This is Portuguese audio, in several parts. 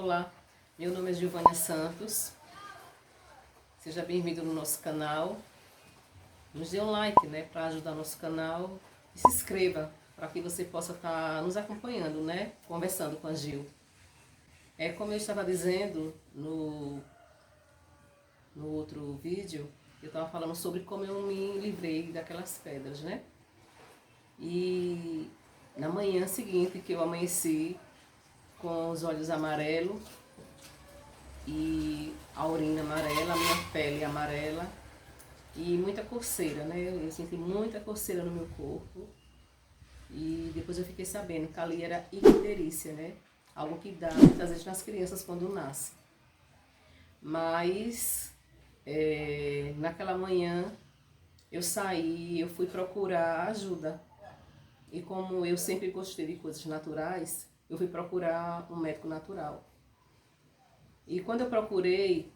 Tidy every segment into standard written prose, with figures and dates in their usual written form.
Olá, meu nome é Giovânia Santos. Seja bem-vindo no nosso canal. Nos dê um like, para ajudar nosso canal. E se inscreva para que você possa estar nos acompanhando, conversando com a Gil. Como eu estava dizendo no outro vídeo, eu estava falando sobre como eu me livrei daquelas pedras, E na manhã seguinte que eu amanheci com os olhos amarelos e a urina amarela, a minha pele amarela e muita coceira, Eu senti muita coceira no meu corpo e depois eu fiquei sabendo que ali era icterícia, Algo que dá muitas vezes nas crianças quando nascem. Mas naquela manhã eu saí, eu fui procurar ajuda. E como eu sempre gostei de coisas naturais, eu fui procurar um médico natural. E quando eu procurei,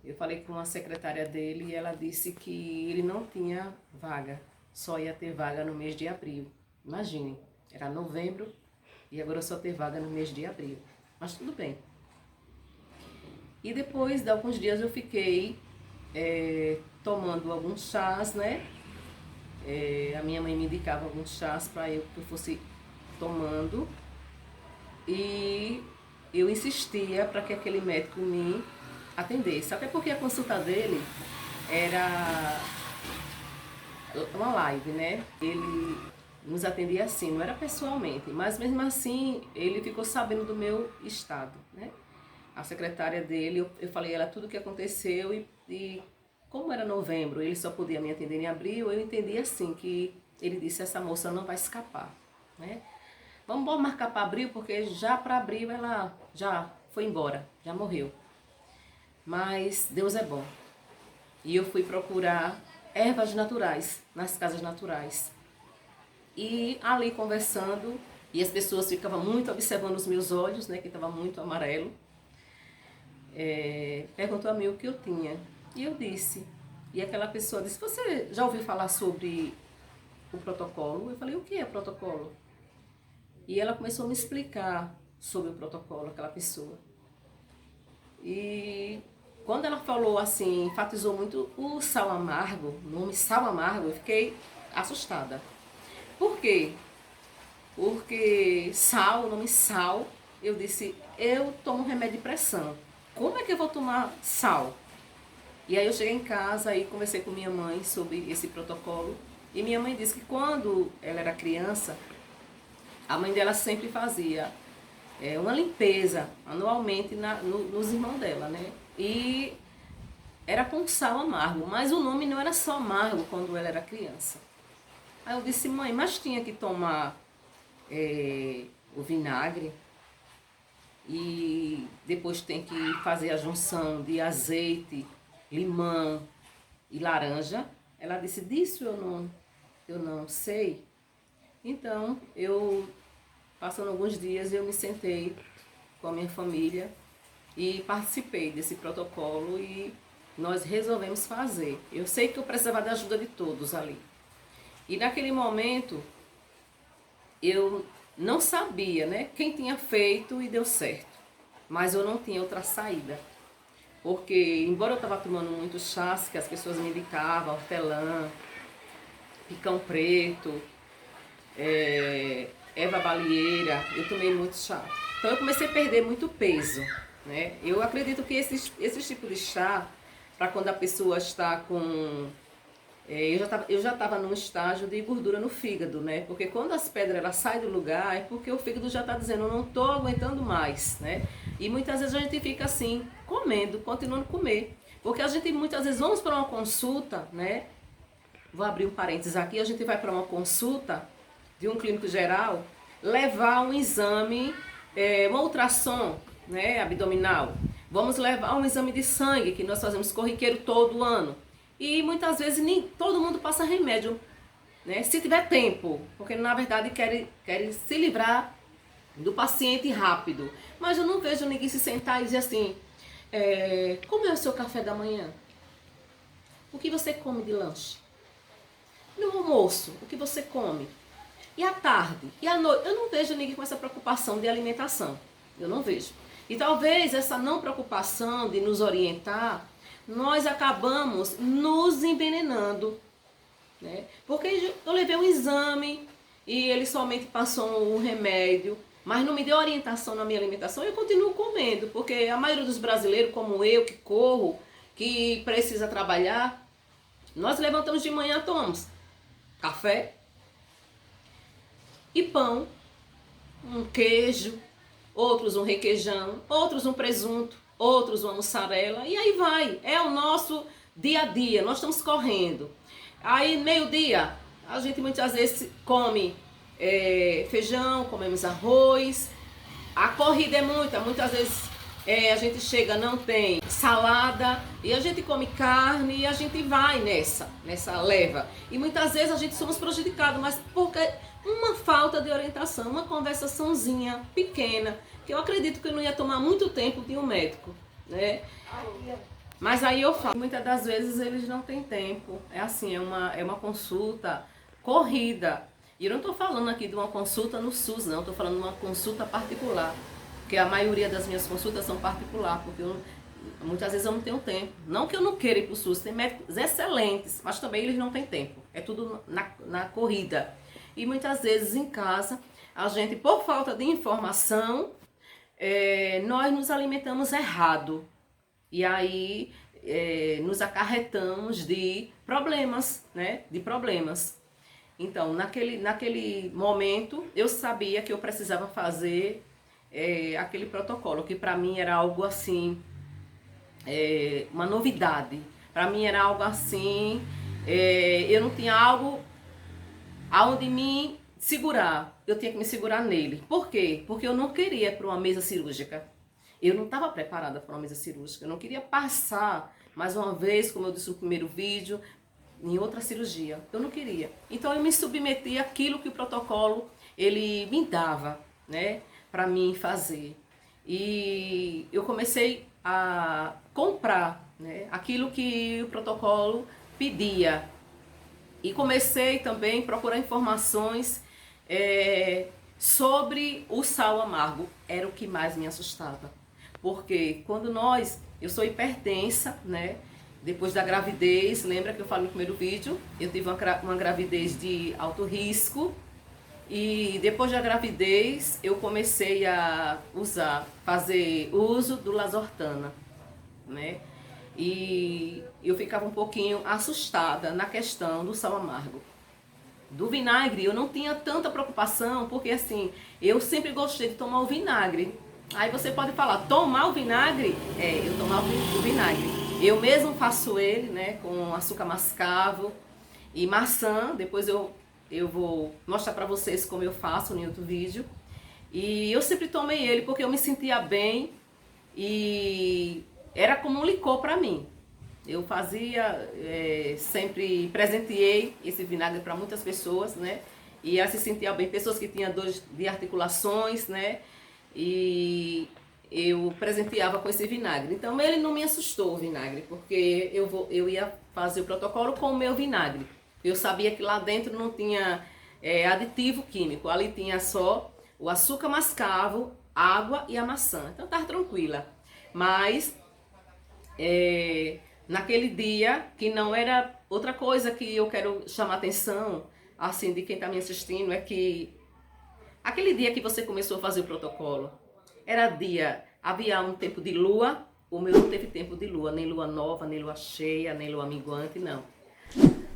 eu falei com uma secretária dele e ela disse que ele não tinha vaga, só ia ter vaga no mês de abril. Imaginem, era novembro e agora só ter vaga no mês de abril. Mas tudo bem. E depois de alguns dias eu fiquei tomando alguns chás, a minha mãe me indicava alguns chás para que eu fosse tomando e eu insistia para que aquele médico me atendesse. Até porque a consulta dele era uma live, Ele nos atendia assim, não era pessoalmente, mas mesmo assim ele ficou sabendo do meu estado, A secretária dele, eu falei a ela tudo o que aconteceu e como era novembro, ele só podia me atender em abril, eu entendi assim, que ele disse, essa moça não vai escapar, Vamos marcar para abril, porque já para abril ela já foi embora, já morreu. Mas Deus é bom. E eu fui procurar ervas naturais, nas casas naturais. E ali conversando, e as pessoas ficavam muito observando os meus olhos, que estava muito amarelo. Perguntou a mim o que eu tinha. E eu disse. E aquela pessoa disse, você já ouviu falar sobre o protocolo? Eu falei, o que é protocolo? E ela começou a me explicar sobre o protocolo, aquela pessoa. E quando ela falou assim, enfatizou muito o sal amargo, o nome sal amargo, eu fiquei assustada. Por quê? Porque sal, o nome sal, eu disse, eu tomo remédio de pressão. Como é que eu vou tomar sal? E aí eu cheguei em casa e conversei com minha mãe sobre esse protocolo. E minha mãe disse que quando ela era criança, a mãe dela sempre fazia uma limpeza anualmente nos irmãos dela, E era com sal amargo, mas o nome não era só amargo quando ela era criança. Aí eu disse, mãe, mas tinha que tomar o vinagre e depois tem que fazer a junção de azeite, limão e laranja. Ela disse, disso eu não sei. Então, passando alguns dias, eu me sentei com a minha família e participei desse protocolo e nós resolvemos fazer. Eu sei que eu precisava da ajuda de todos ali. E naquele momento, eu não sabia, quem tinha feito e deu certo. Mas eu não tinha outra saída. Porque, embora eu estava tomando muitos chás que as pessoas me indicavam, hortelã, picão preto, erva baleeira, eu tomei muito chá. Então eu comecei a perder muito peso, Eu acredito que esses tipos de chá, para quando a pessoa está com... eu já estava num estágio de gordura no fígado, Porque quando as pedras elas saem do lugar, é porque o fígado já está dizendo, eu não estou aguentando mais, E muitas vezes a gente fica assim, comendo, continuando a comer. Porque a gente muitas vezes vamos para uma consulta, Vou abrir um parênteses aqui, a gente vai para uma consulta de um clínico geral, levar um exame, uma ultrassom, abdominal. Vamos levar um exame de sangue, que nós fazemos corriqueiro todo ano. E muitas vezes nem todo mundo passa remédio, se tiver tempo, porque na verdade querem se livrar do paciente rápido. Mas eu não vejo ninguém se sentar e dizer assim, como é o seu café da manhã? O que você come de lanche? No almoço, o que você come? E à tarde? E à noite? Eu não vejo ninguém com essa preocupação de alimentação. Eu não vejo. E talvez essa não preocupação de nos orientar, nós acabamos nos envenenando, né? Porque eu levei um exame e ele somente passou um remédio, mas não me deu orientação na minha alimentação, e eu continuo comendo, porque a maioria dos brasileiros, como eu, que corro, que precisa trabalhar, nós levantamos de manhã, tomamos café e pão, um queijo, outros um requeijão, outros um presunto, outros uma mussarela, e aí vai. É o nosso dia a dia, nós estamos correndo. Aí, meio-dia, a gente muitas vezes come feijão, comemos arroz. A corrida é muitas vezes a gente chega, não tem salada, e a gente come carne, e a gente vai nessa leva. E muitas vezes a gente somos prejudicados, mas porque uma falta de orientação, uma conversaçãozinha pequena, que eu acredito que não ia tomar muito tempo de um médico, né? Mas aí eu falo, muitas das vezes eles não têm tempo. É assim, é uma consulta corrida. E eu não estou falando aqui de uma consulta no SUS, não. Estou falando de uma consulta particular. Porque a maioria das minhas consultas são particular, porque muitas vezes eu não tenho tempo. Não que eu não queira ir para o SUS, tem médicos excelentes, mas também eles não têm tempo. É tudo na corrida. E muitas vezes em casa, a gente, por falta de informação, nós nos alimentamos errado. E aí nos acarretamos de problemas, né? De problemas. Então, naquele momento, eu sabia que eu precisava fazer aquele protocolo, que para mim era algo assim, uma novidade. Para mim era algo assim, eu não tinha algo aonde me segurar. Eu tinha que me segurar nele. Por quê? Porque eu não queria ir para uma mesa cirúrgica. Eu não estava preparada para uma mesa cirúrgica. Eu não queria passar, mais uma vez, como eu disse no primeiro vídeo, em outra cirurgia. Eu não queria. Então eu me submeti àquilo que o protocolo ele me dava, né, para mim fazer. E eu comecei a comprar, né, aquilo que o protocolo pedia. E comecei também a procurar informações sobre o sal amargo. Era o que mais me assustava. Porque quando eu sou hipertensa, né? Depois da gravidez, lembra que eu falei no primeiro vídeo? Eu tive uma gravidez de alto risco. E depois da gravidez, eu comecei a fazer uso do Losartana, né? E eu ficava um pouquinho assustada na questão do sal amargo. Do vinagre, eu não tinha tanta preocupação, porque assim, eu sempre gostei de tomar o vinagre. Aí você pode falar, tomar o vinagre? Eu tomava o vinagre. Eu mesmo faço ele, né, com açúcar mascavo e maçã. Depois eu vou mostrar pra vocês como eu faço em outro vídeo. E eu sempre tomei ele porque eu me sentia bem e era como um licor pra mim. Eu fazia, sempre presenteei esse vinagre para muitas pessoas, né? E elas se sentiam bem, pessoas que tinham dores de articulações, né? E eu presenteava com esse vinagre. Então ele não me assustou, o vinagre, porque eu ia fazer o protocolo com o meu vinagre. Eu sabia que lá dentro não tinha aditivo químico, ali tinha só o açúcar mascavo, água e a maçã. Então eu estava tranquila. Mas naquele dia, que não era outra coisa que eu quero chamar a atenção, assim, de quem está me assistindo, é que aquele dia que você começou a fazer o protocolo, havia um tempo de lua, o meu não teve tempo de lua, nem lua nova, nem lua cheia, nem lua minguante, não.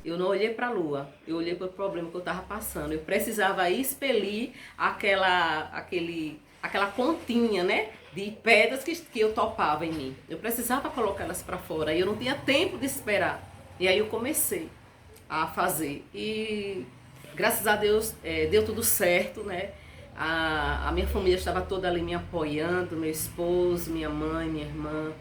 Eu não olhei para a lua, eu olhei para o problema que eu estava passando. Eu precisava expelir aquela continha, né, de pedras que eu topava em mim. Eu precisava colocar elas para fora e eu não tinha tempo de esperar. E aí eu comecei a fazer. E graças a Deus deu tudo certo, né? A minha família estava toda ali me apoiando, meu esposo, minha mãe, minha irmã,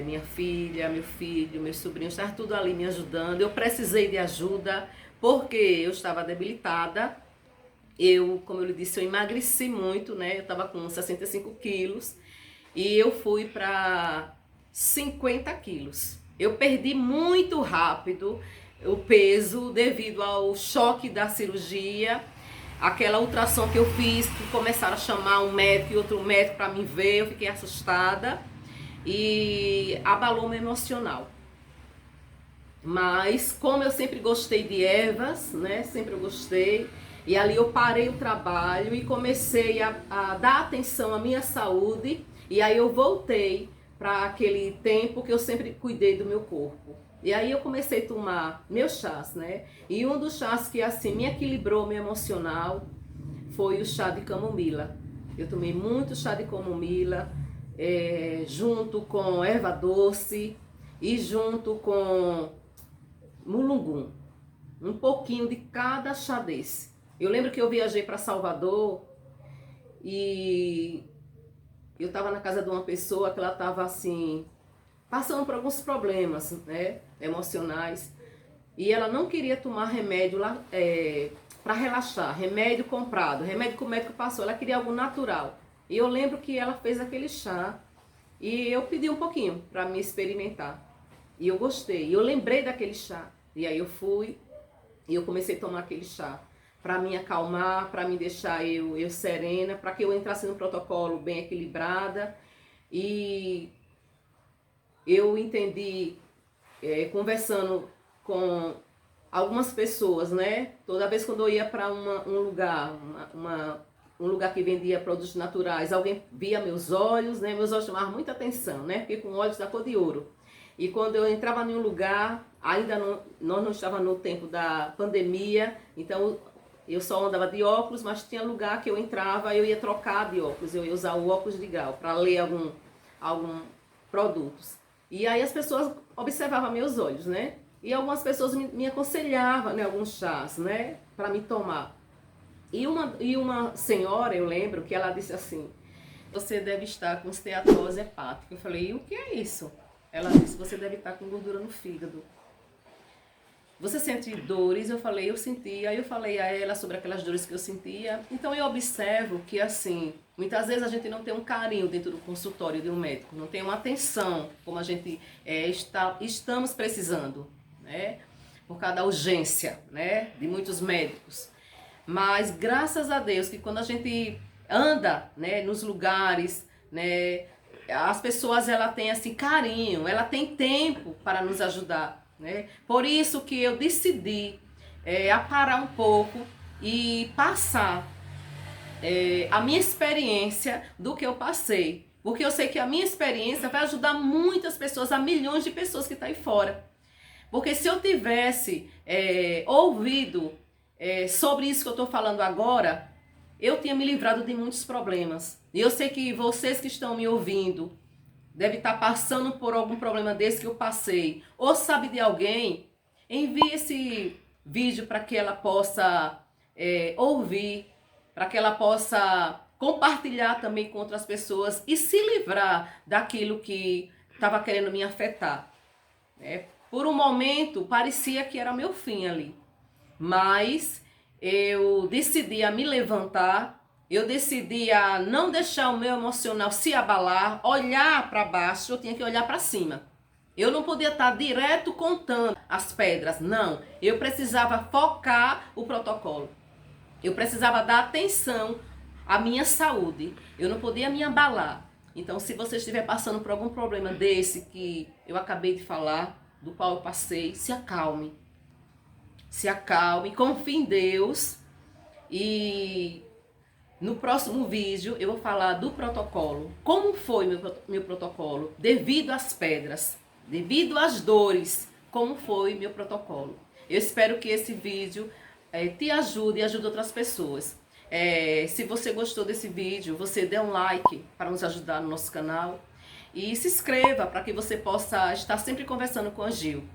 minha filha, meu filho, meus sobrinhos, estavam tudo ali me ajudando. Eu precisei de ajuda porque eu estava debilitada. Como eu lhe disse, eu emagreci muito, né? Eu estava com 65 quilos e eu fui para 50 quilos. Eu perdi muito rápido o peso devido ao choque da cirurgia. aquela ultrassom que eu fiz, que começaram a chamar um médico e outro médico para me ver, eu fiquei assustada e abalou meu emocional. Mas como eu sempre gostei de ervas, né, sempre eu gostei, e ali eu parei o trabalho e comecei a dar atenção à minha saúde, e aí eu voltei para aquele tempo que eu sempre cuidei do meu corpo. E aí eu comecei a tomar meus chás, né? E um dos chás que assim me equilibrou meu emocional foi o chá de camomila. Eu tomei muito chá de camomila, junto com erva doce e junto com mulungu. Um pouquinho de cada chá desse. Eu lembro que eu viajei para Salvador e eu estava na casa de uma pessoa que ela estava assim, passando por alguns problemas, né, emocionais, e ela não queria tomar remédio lá para relaxar, remédio comprado, remédio que o médico passou, ela queria algo natural. E eu lembro que ela fez aquele chá e eu pedi um pouquinho para me experimentar. E eu gostei, eu lembrei daquele chá. E aí eu fui e eu comecei a tomar aquele chá para me acalmar, para me deixar eu serena, para que eu entrasse no protocolo bem equilibrada. E eu entendi, conversando com algumas pessoas, né? Toda vez quando eu ia para um lugar, um lugar que vendia produtos naturais, alguém via meus olhos, né? Meus olhos chamavam muita atenção, né? Fiquei com olhos da cor de ouro. E quando eu entrava em um lugar, ainda nós não estávamos no tempo da pandemia, então eu só andava de óculos, mas tinha lugar que eu entrava, eu ia trocar de óculos, eu ia usar o óculos de grau para ler algum produtos. E aí as pessoas observavam meus olhos, né? E algumas pessoas me aconselhavam, né, alguns chás, né, para me tomar. E uma senhora, eu lembro, que ela disse assim: você deve estar com esteatose hepática. Eu falei: e o que é isso? Ela disse: você deve estar com gordura no fígado. Você sente dores? Eu falei: eu sentia. Aí eu falei a ela sobre aquelas dores que eu sentia. Então eu observo que assim, muitas vezes a gente não tem um carinho dentro do consultório de um médico, não tem uma atenção como a gente estamos precisando, né? Por causa da urgência, né, de muitos médicos. Mas graças a Deus que quando a gente anda, né, nos lugares, né, as pessoas ela tem assim carinho, ela tem tempo para nos ajudar, né? Por isso que eu decidi a parar um pouco e passar a minha experiência do que eu passei, porque eu sei que a minha experiência vai ajudar muitas pessoas, a milhões de pessoas que estão aí fora. Porque se eu tivesse ouvido sobre isso que eu estou falando agora, eu tinha me livrado de muitos problemas. E eu sei que vocês que estão me ouvindo devem estar passando por algum problema desse que eu passei. Ou sabe de alguém, envie esse vídeo para que ela possa ouvir, para que ela possa compartilhar também com outras pessoas e se livrar daquilo que estava querendo me afetar. Por um momento, parecia que era meu fim ali. Mas eu decidi a me levantar, eu decidi a não deixar o meu emocional se abalar, olhar para baixo, eu tinha que olhar para cima. Eu não podia estar direto contando as pedras, não. Eu precisava focar o protocolo. Eu precisava dar atenção à minha saúde. Eu não podia me abalar. Então, se você estiver passando por algum problema desse que eu acabei de falar, do qual eu passei, se acalme. Se acalme, confie em Deus. E no próximo vídeo eu vou falar do protocolo. Como foi meu protocolo? Devido às pedras, devido às dores, como foi meu protocolo. Eu espero que esse vídeo te ajude e ajude outras pessoas. Se você gostou desse vídeo, você dê um like para nos ajudar no nosso canal. E se inscreva para que você possa estar sempre conversando com a Gil.